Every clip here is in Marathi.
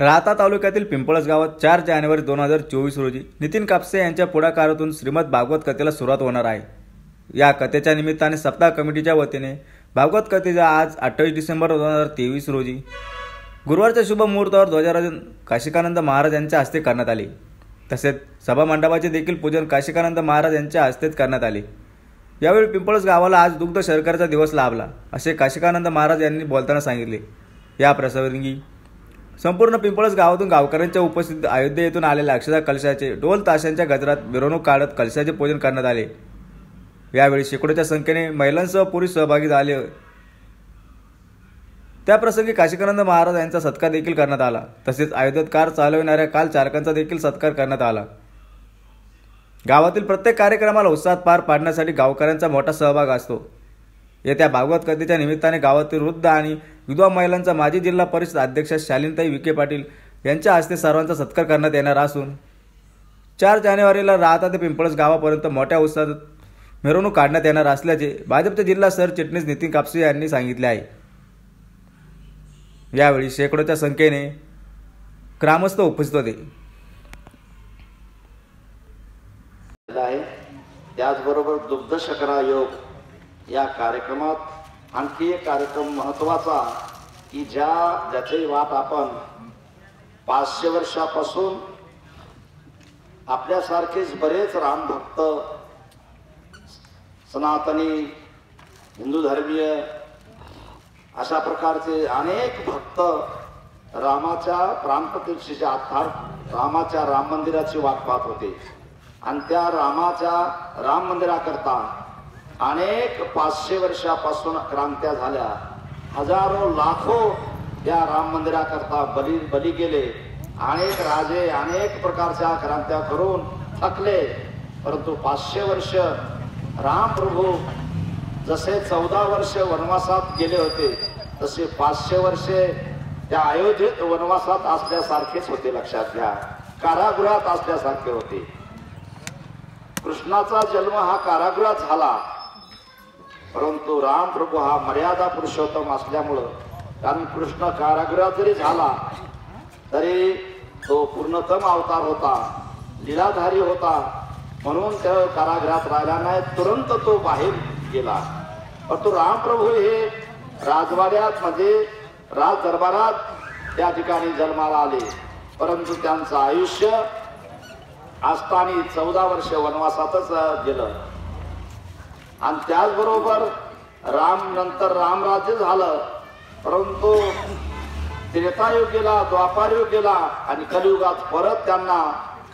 राहता तालुक्यातील पिंपळस गावात 4 जानेवारी 2024 रोजी नितीन कापसे यांच्या पुढाकारातून श्रीमद भागवत कथेला सुरुवात होणार आहे। या कथेच्या निमित्ताने सप्ताह कमिटीच्या वतीने भागवत कथेचा आज 28 डिसेंबर 2023 रोजी गुरुवारच्या शुभ मुहूर्तावर ध्वजारोहण काशिकानंद महाराज यांच्या हस्ते करण्यात आले। तसेच सभा मंडपाचे देखील पूजन काशिकानंद महाराज यांच्या हस्तेच करण्यात आले। यावेळी पिंपळस गावाला आज दुग्ध शर्करेचा दिवस लाभला असे काशिकानंद महाराज यांनी बोलताना सांगितले। या प्रसंगी संपूर्ण पिंपळस गावातून गावकऱ्यांच्या उपस्थितीत अयोध्ये येथून आलेल्या अक्षता कलशाचे ढोल ताशांच्या गजरात मिरवणूक काढत कलशाचे पूजन करण्यात आले। यावेळी शेकडोच्या संख्येने महिलांसह पुरुष सहभागी झाले। त्याप्रसंगी काशिकानंद महाराज यांचा सत्कार देखील करण्यात आला। तसेच अयोध्येत कार चालविणाऱ्या काल चालकांचा देखील सत्कार करण्यात आला। गावातील प्रत्येक कार्यक्रमाला उत्साहात पार पाडण्यासाठी गावकऱ्यांचा मोठा सहभाग असतो। येत्या भागवत कथेच्या निमित्ताने गावातील वृद्ध आणि विधवा महिलांचा माजी जिल्हा परिषद अध्यक्षा शालिनताई विखे पाटील यांच्या हस्ते सर्वांचा सत्कार करण्यात येणार असून 4 जानेवारीला राहता ते पिंपळस गावापर्यंत मोठ्या उत्साहात मिरवणूक काढण्यात येणार असल्याचे भाजपचे जिल्हा सरचिटणीस नितीन कापसे यांनी सांगितले आहे। यावेळी शेकडोच्या संख्येने ग्रामस्थ उपस्थित होते। त्याचबरोबर दुग्ध शकरा योग या कार्यक्रमात आणखी एक कार्यक्रम महत्त्वाचा की ज्याची वाट आपण 500 वर्षापासून आपल्यासारखेच बरेच रामभक्त सनातनी हिंदू धर्मीय अशा प्रकारचे अनेक भक्त रामाच्या प्राणप्रतिष्ठेच्या अर्थात रामाच्या राम मंदिराची वाट पाहत होते आणि त्या रामाच्या राम मंदिराकरता अनेक 500 वर्षापासून क्रांत्या झाल्या। हजारो लाखो या राम मंदिराकरता बली गेले। अनेक राजे अनेक प्रकारच्या क्रांत्या करून थकले, परंतु 500 वर्ष राम प्रभू जसे 14 वर्ष वनवासात गेले होते तसे 500 वर्षे त्या अयोध्येत वनवासात असल्यासारखेच होते। लक्षात घ्या, कारागृहात असल्यासारखे होते। कृष्णाचा जन्म हा कारागृहात झाला, परंतु राम प्रभू हा मर्यादा पुरुषोत्तम असल्यामुळं, कारण कृष्ण कारागृहात जरी झाला तरी तो पूर्णतम अवतार होता, लीलाधारी होता, म्हणून त्या कारागृहात राहिला नाही, तुरंत तो बाहेर गेला। परंतु राम प्रभू हे राजवाड्यात म्हणजे राज दरबारात त्या ठिकाणी जन्माला आले, परंतु त्यांचं आयुष्य असताना 14 वर्ष वनवासातच गेलं। आणि त्याचबरोबर नंतर रामराज्य झालं, परंतु त्रेतायुग गेला, द्वापारयुग गेला आणि कलियुगात परत त्यांना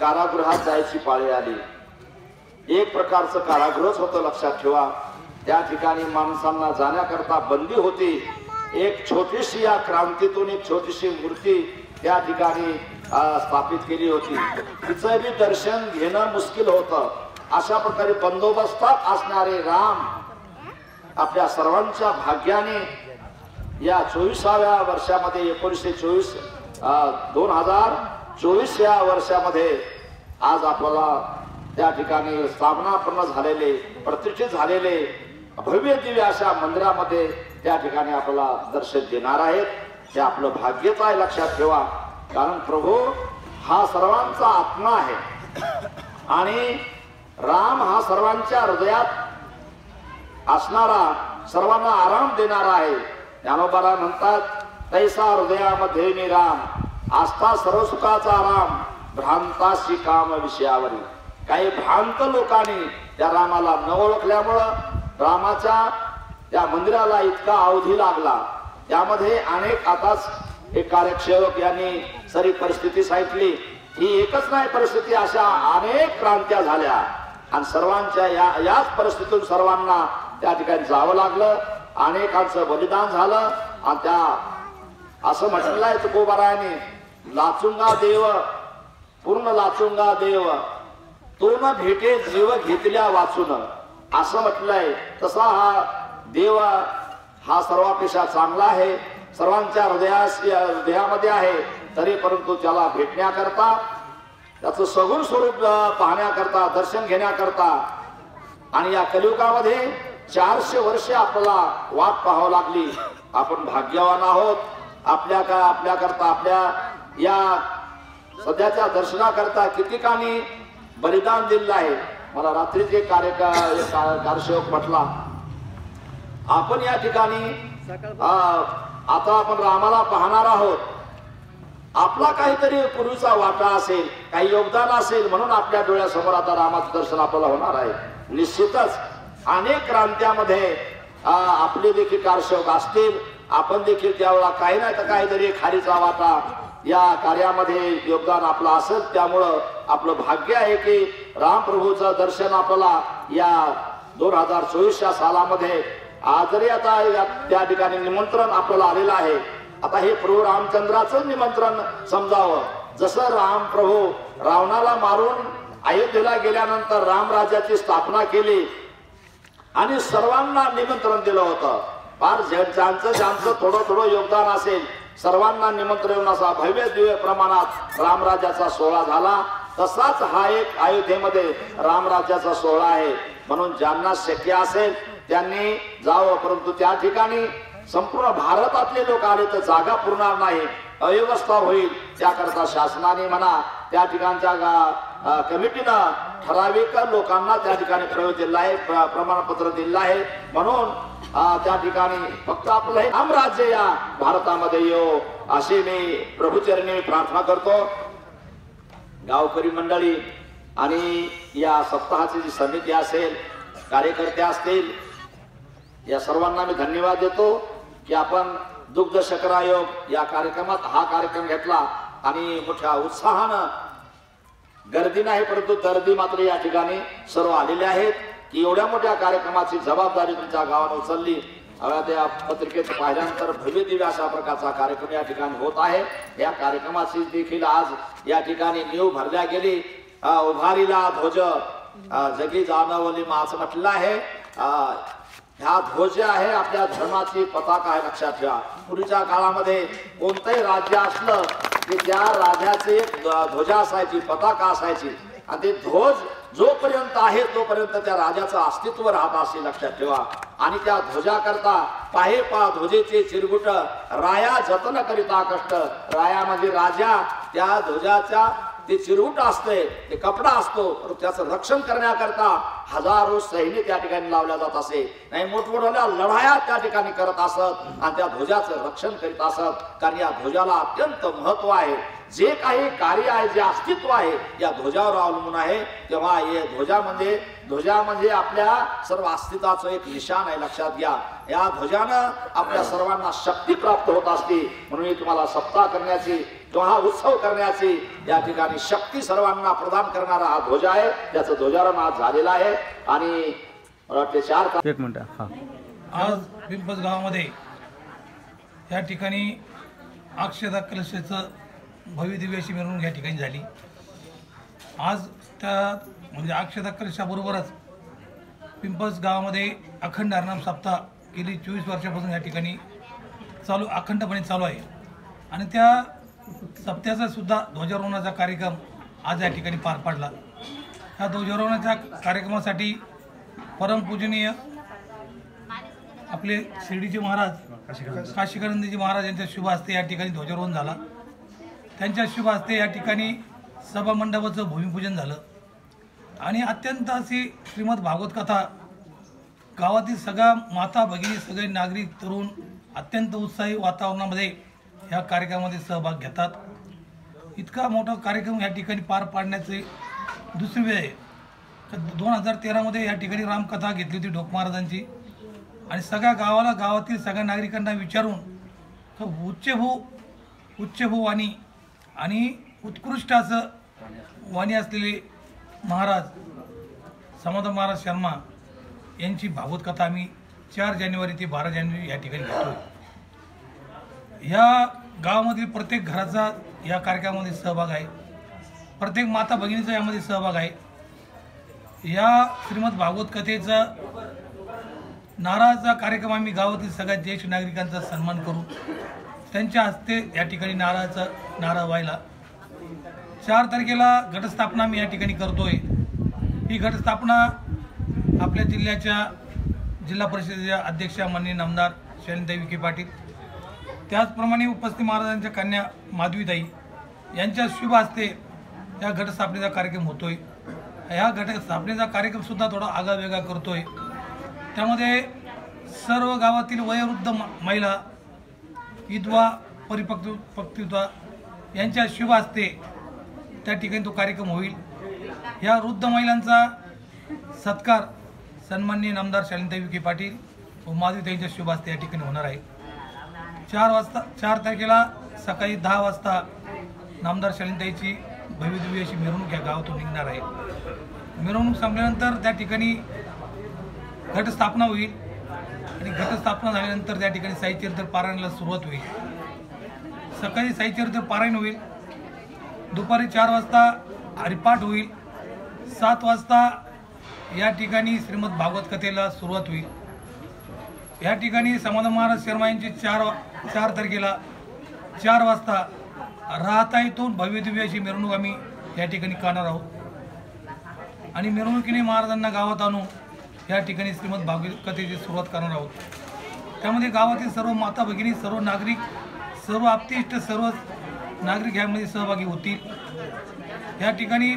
कारागृहात जायची पाळी आली। एक प्रकारचं कारागृहच होतं, लक्षात ठेवा। त्या ठिकाणी माणसांना जाण्याकरता बंदी होती। एक छोटीशी या क्रांतीतून एक छोटीशी मूर्ती त्या ठिकाणी स्थापित केली होती, तिचं बी दर्शन घेणं मुश्किल होतं। अशा प्रकारे बंदोबस्तात असणारे राम आपल्या सर्वांच्या भाग्याने या 24व्या वर्षामध्ये 2024 या वर्षामध्ये आज आपल्याला त्या ठिकाणी स्थापनापूर्ण झालेले प्रतिष्ठित झालेले भव्य दिव्य अशा मंदिरामध्ये त्या ठिकाणी आपल्याला दर्शन देणार आहेत। हे आपलं भाग्यच आहे, लक्षात ठेवा। कारण प्रभू हा सर्वांचा आत्मा आहे आणि राम हा सर्वांच्या हृदयात असणारा, सर्वांना आराम देणारा आहे। ज्ञानोबा म्हणतात, तैसा हृदयामध्ये मी राम, आस्था सर्व सुखाचा राम, भ्रांताशी काम विषयावरी। काही भ्रांत लोकांनी त्या रामाला न ओळखल्यामुळं रामाच्या त्या मंदिराला इतका अवधी लागला। त्यामध्ये अनेक आताच एक कार्यसेवक यांनी सारी परिस्थिती सांगितली। ही एकच नाही परिस्थिती, अशा अनेक क्रांत्या झाल्या आणि सर्वांच्या याच परिस्थितीतून सर्वांना त्या ठिकाणी जावं लागलं। अनेकांचं बलिदान झालं आणि त्या असं म्हटलेलं आहे तुकोबारायाने, लाचुंगा देव पूर्ण लाचुंगा देव, तो न भेटे जीव घेतल्या वाचून, असं म्हटलंय। तसा हा देव हा सर्वापेक्षा चांगला आहे, सर्वांच्या हृदयामध्ये आहे, तरी परंतु त्याला भेटण्याकरता, त्याचं सगुण स्वरूप पाहण्याकरता, दर्शन घेण्याकरता आणि या कलियुगामध्ये 400 वर्षे आपल्याला वाट पाहावी लागली। आपण भाग्यवान आहोत। आपल्याकरता आपल्या या सध्याच्या दर्शनाकरता कितीकानी बलिदान दिलेलं आहे. मला रात्रीचे कार्यसेवक म्हटला, आपण या ठिकाणी आता आपण रामाला पाहणार आहोत, आपला काहीतरी पूर्वीचा वाटा असेल, काही योगदान असेल म्हणून आपल्या डोळ्यासमोर आता रामाचं दर्शन आपल्याला होणार आहे. निश्चितच अनेक क्रांत्यामध्ये आपले देखील कारसेवक असतील, आपण देखील त्यावेळेला काही नाही तर काहीतरी खालीचा वाटा या कार्यामध्ये योगदान आपलं असेल. त्यामुळं आपलं भाग्य आहे की रामप्रभूचं दर्शन आपल्याला या 2024 सालामध्ये आजही आता त्या ठिकाणी निमंत्रण आपल्याला आलेलं आहे. आता हे प्रभू रामचंद्राचं निमंत्रण समजावं. जसं रामप्रभू रावणाला मारून अयोध्येला गेल्यानंतर रामराज्याची स्थापना केली आणि सर्वांना निमंत्रण दिलं होतं. फार ज्यांचं थोडं योगदान असेल सर्वांना निमंत्रण असा भव्य दिव्य प्रमाणात रामराज्याचा सोहळा झाला. तसाच हा एक अयोध्येमध्ये रामराज्याचा सोहळा आहे. म्हणून ज्यांना शक्य असेल त्यांनी जावं, परंतु त्या ठिकाणी संपूर्ण भारतातले लोक आले तर जागा पुरणार नाही, अव्यवस्था होईल. त्याकरता शासनाने म्हणा त्या ठिकाणच्या कमिटीनं ठराविक लोकांना त्या ठिकाणी प्रवेश दिला आहे, प्रमाणपत्र दिलं आहे. म्हणून त्या ठिकाणी फक्त आपलं हे रामराज्य या भारतामध्ये येऊ अशी मी प्रभूचरणी प्रार्थना करतो. गावकरी मंडळी आणि या सप्ताहाची जी समिती असेल, कार्यकर्ते असतील, या सर्वांना मी धन्यवाद देतो की आपण दुग्ध शकरायोग या कार्यक्रमात हा कार्यक्रम घेतला आणि मोठ्या उत्साहानं, गर्दी नाही परंतु दर्दी मात्र या ठिकाणी सर्व आलेले आहेत की एवढ्या मोठ्या कार्यक्रमाची जबाबदारी तुमच्या गावाने उचलली. त्या पत्रिकेत पाहिल्यानंतर भव्य दिव्य अशा प्रकारचा कार्यक्रम या ठिकाणी होत आहे. या कार्यक्रमाची देखील आज या ठिकाणी नीव भरल्या गेली. उभारीला ध्वज जगी जाणवली असं म्हटलं आहे. ह्या ध्वज आहे आपल्या धर्माची पताका आहे, लक्षात ठेवा. पूर्वीच्या काळामध्ये कोणतंही राज्य असलं की त्या राज्याची एक ध्वजा असायची, पताका असायची आणि ते ध्वज जोपर्यंत आहे तोपर्यंत त्या राजाचं अस्तित्व राहत असे लक्षात ठेवा. आणि त्या ध्वजाकरता पाहे पा ध्वजेचे चिरगुट राया जतन करिता कष्ट. राया म्हणजे राजा, त्या ध्वजाच्या ते चिरगुट असते, ते कपडा असतो, त्याचं रक्षण करण्याकरता हजारो सैनिक त्या ठिकाणी लावल्या जात असे. नाही मोठमोठ्या लढाया त्या ठिकाणी करत असत आणि त्या ध्वजाचं रक्षण करीत असत. कारण या ध्वजाला अत्यंत महत्व आहे. जे काही कार्य आहे, जे अस्तित्व आहे या ध्वजावर अवलंबून आहे. तेव्हा हे ध्वजा म्हणजे आपल्या सर्व अस्तित्वाचं एक निशाण आहे, लक्षात घ्या. या ध्वजानं आपल्या सर्वांना शक्ती प्राप्त होत असते. म्हणून तुम्हाला सप्ताह करण्याची किंवा हा उत्सव करण्याची या ठिकाणी शक्ती सर्वांना प्रदान करणारा हा ध्वज आहे. त्याचं ध्वजारोहण आज झालेलं आहे. आणि मला वाटते 4 मिनिट आज पिंपळस गावामध्ये या ठिकाणी अक्षता कलशाचं भव्य दिव्य अशी मिरवणूक या ठिकाणी झाली. आज त्या म्हणजे अक्षता कलशाबरोबरच पिंपळस गावामध्ये अखंड हरिनाम सप्ताह गेली 24 वर्षापासून या ठिकाणी अखंडपणे चालू आहे. आणि त्या सप्त्याचा सुद्धा ध्वजारोहणाचा कार्यक्रम आज या ठिकाणी पार पडला. ह्या ध्वजारोहणाच्या कार्यक्रमासाठी परमपूजनीय आपले शिर्डीचे महाराज काशीकानंदजी महाराज यांच्या शुभ हस्ते या ठिकाणी ध्वजारोहण झाला. त्यांच्या शुभ हस्ते या ठिकाणी सभा मंडपाचं भूमिपूजन झालं आणि अत्यंत अशी श्रीमद भागवत कथा गावातील सगळ्या माता भगिनी, सगळे नागरिक, तरुण अत्यंत उत्साही वातावरणामध्ये ह्या कार्यक्रमामध्ये सहभाग घेतात. इतका मोठा कार्यक्रम या ठिकाणी पार पाडण्याची दुसरी वेळ आहे. 2013मध्ये या ठिकाणी रामकथा घेतली होती ढोक महाराजांची आणि सगळ्या गावातील सगळ्या नागरिकांना विचारून उच्चभू वाणी आणि उत्कृष्ट असं वाणी असलेले महाराज समाधान महाराज शर्मा यांची भागवत कथा आम्ही 4 जानेवारी ते 12 जानेवारी या ठिकाणी घेतो. ह्या गावामधील प्रत्येक घराचा या कार्यक्रमामध्ये सहभाग आहे. प्रत्येक माता भगिनीचा यामध्ये सहभाग आहे. या श्रीमद भागवत कथेचा नारळाचा कार्यक्रम आम्ही गावातील सगळ्या ज्येष्ठ नागरिकांचा सन्मान करू. त्यांच्या हस्ते या ठिकाणी नारळ व्हायला 4 तारखेला घटस्थापना आम्ही या ठिकाणी करतोय. ही घटस्थापना आपल्या जिल्हा परिषदेच्या अध्यक्षा माननीय नामदार शैलेंद्रताई विखे पाटील, त्याचप्रमाणे उपस्थित महाराजांच्या कन्या माधवीताई यांच्या शुभ हस्ते या घटस्थापनेचा कार्यक्रम होतोय। ह्या घटस्थापनेचा कार्यक्रमसुद्धा थोडा आगळावेगळा करतोय। त्यामध्ये सर्व गावातील वयोवृद्ध महिला, विधवा, परिपक्वता यांच्या शुभ हस्ते त्या ठिकाणी तो कार्यक्रम होईल। या वृद्ध महिलांचा सत्कार सन्माननीय नामदार शालिनीताई विखे पाटील व माधवीताईंच्या शुभ हस्ते या ठिकाणी होणार आहे। 4 तारखेला सकाळी 10 वाजता नामदार शालिनीताईची भव्यदिव्य अशी मिरवणूक या गावातून निघणार आहे। मिरवणूक संपल्यानंतर त्या ठिकाणी घटस्थापना होईल आणि घटस्थापना झाल्यानंतर त्या ठिकाणी साईचरित्र पारायणाला सुरुवात होईल। सकाळी साईचरित्र पारायण होईल, दुपारी 4 वाजता हरिपाठ होईल, 7 वाजता या ठिकाणी श्रीमद भागवत कथेला सुरुवात होईल। या ठिकाणी समाधान महाराज शर्मा यांची 4 तारखेला 4 वाजता राहताईतून भव्यदिव्य अशी मिरवणूक आम्ही या ठिकाणी काढणार आहोत आणि मिरवणुकीने महाराजांना गावात आणून या ठिकाणी श्रीमद भागवत कथेची सुरुवात करणार आहोत। त्यामध्ये गावातील सर्व माता भगिनी, सर्व नागरिक, सर्व आप्तेष्ट, सर्व नागरिक यामध्ये सहभागी होतील। या ठिकाणी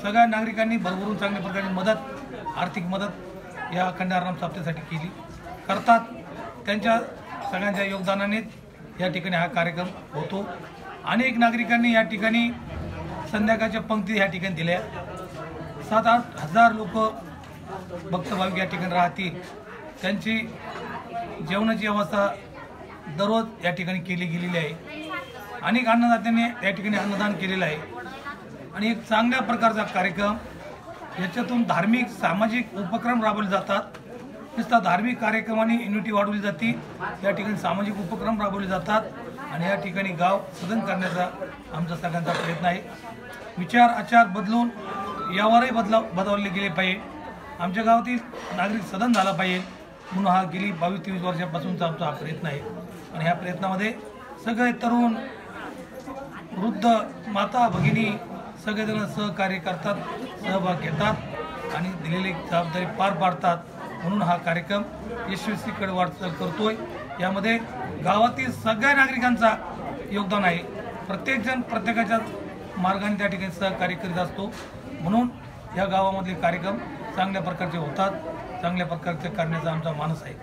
सगळ्या नागरिकांनी भरभरून चांगल्या प्रकारे मदत, आर्थिक मदत या अखंड हरिनाम सप्ताहासाठी केली करतात। त्यांच्या सगळ्यांच्या योगदानाने या ठिकाणी हा कार्यक्रम होतो। अनेक नागरिकांनी या ठिकाणी संध्याकाळच्या पंक्ती या ठिकाणी दिल्या। 7-8 हजार लोक भक्त भाविक या ठिकाणी राहतील। त्यांची जेवणाची व्यवस्था दररोज या ठिकाणी केली गेलेली आहे। अनेक अन्नदात्यांनी या ठिकाणी अन्नदान केलेलं आहे आणि एक चांगल्या प्रकारचा कार्यक्रम, याच्यातून धार्मिक सामाजिक उपक्रम राबवले जातात। नुसता धार्मिक कार्यक्रमाने युनिटी वाढवली जाते, या ठिकाणी सामाजिक उपक्रम राबवले जातात आणि या ठिकाणी गाव सदन करण्याचा आमचा सगळ्यांचा प्रयत्न आहे। विचार आचार बदलून यावरही बदलले गेले पाहिजे। आमच्या गावातील नागरिक सदन झाला पाहिजे म्हणून हा गेली 22-23 वर्षापासूनचा आमचा हा प्रयत्न आहे आणि ह्या प्रयत्नामध्ये सगळे तरुण, वृद्ध, माता भगिनी सगळेजण सहकार्य करतात, सहभाग घेतात आणि दिलेली जबाबदारी पार पाडतात। म्हणून हा कार्यक्रम यशस्वीकडे वाटचाल करतोय। यामध्ये गावातील सगळ्या नागरिकांचा योगदान आहे। प्रत्येकजण प्रत्येकाच्या मार्गाने त्या ठिकाणी सहकार्य करीत असतो। म्हणून या गावामधले कार्यक्रम चांगल्या प्रकारचे होतात, चांगल्या प्रकारचे करण्याचा आमचा मानस आहे।